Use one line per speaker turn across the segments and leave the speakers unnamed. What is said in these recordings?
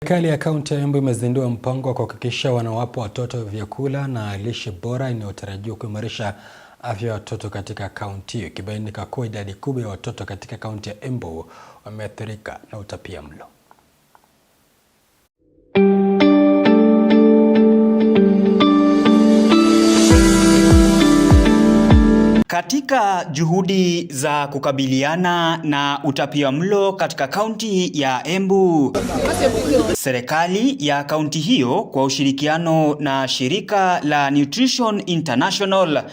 Serikali ya kaunti ya Embu imezindua mpango wa kuhakikisha wanawapa watoto vyakula na lishe bora inayotarajiwa kuimarisha afya ya watoto katika kaunti hiyo, ikibainika kuwa idadi kubwa ya watoto katika kaunti ya Embu wameathirika na utapiamlo.
Katika juhudi za kukabiliana na utapiamlo katika kaunti ya Embu, serikali ya kaunti hiyo kwa ushirikiano na shirika la Nutrition International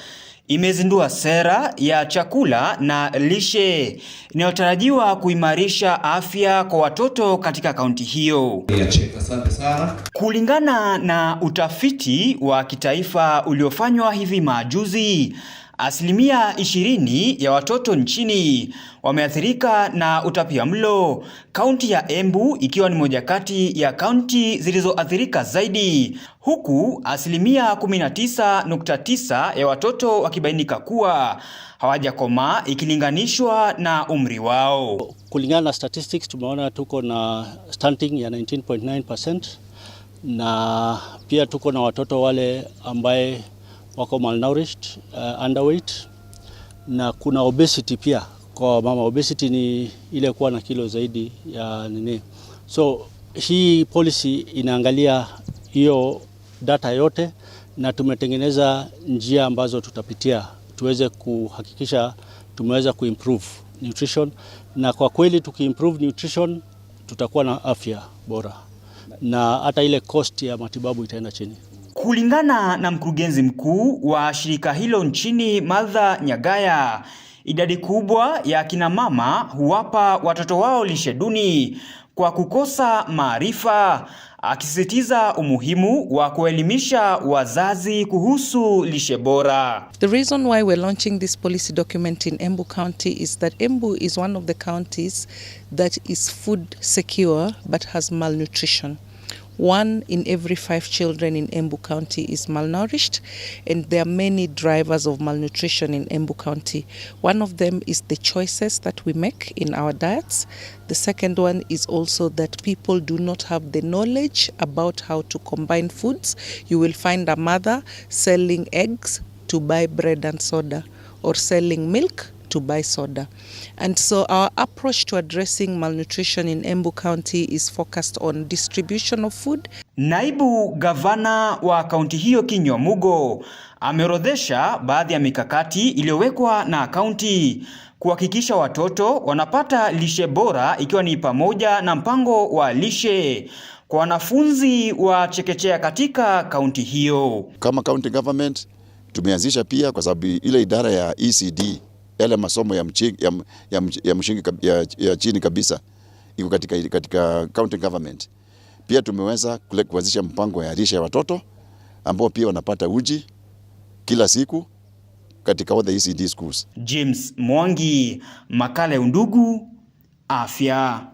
imezindua sera ya chakula na lishe inayotarajiwa kuimarisha afya kwa watoto katika kaunti hiyo. Kulingana na utafiti wa kitaifa uliofanywa hivi majuzi, asilimia 20 ya watoto nchini wameathirika na utapiamlo, kaunti ya Embu ikiwa ni moja kati ya kaunti zilizoathirika zaidi, huku asilimia 19.9 ya watoto wakibainika kuwa hawajakomaa ikilinganishwa na umri wao.
Kulingana na statistics tumeona tuko na stunting ya 19.9% na pia tuko na watoto wale ambaye wako malnourished, underweight, na kuna obesity pia kwa mama. Obesity ni ile kuwa na kilo zaidi ya nini. So hii policy inaangalia hiyo data yote, na tumetengeneza njia ambazo tutapitia tuweze kuhakikisha tumeweza kuimprove nutrition, na kwa kweli tukiimprove nutrition tutakuwa na afya bora na hata ile cost ya matibabu itaenda chini.
Kulingana na mkurugenzi mkuu wa shirika hilo nchini, Martha Nyagaya, idadi kubwa ya kina mama huwapa watoto wao lishe duni kwa kukosa maarifa, akisisitiza umuhimu wa kuelimisha wazazi kuhusu lishe bora.
The reason why we're launching this policy document in Embu County is that Embu is one of the counties that is food secure but has malnutrition. 1 in every 5 children in Embu County is malnourished, and there are many drivers of malnutrition in Embu County. One of them is the choices that we make in our diets. The second one is also that people do not have the knowledge about how to combine foods. You will find a mother selling eggs to buy bread and soda, or selling milk to buy soda. And so our approach to addressing malnutrition in Embu County is focused on distribution of food.
Naibu gavana wa kaunti hiyo Kinyua Mugo ameorodhesha baadhi ya mikakati iliyowekwa na kaunti kuhakikisha watoto wanapata lishe bora, ikiwa ni pamoja na mpango wa lishe kwa wanafunzi wa chekechea katika kaunti hiyo.
Kama county government tumeanzisha pia, kwa sababu ile idara ya ECD, yale masomo ya msingi ya chini kabisa iko katika county government. Pia tumeweza kuanzisha mpango ya lishe ya watoto ambao pia wanapata uji kila siku katika all the ECD schools.
James Mwangi, makala ya Undugu Afya.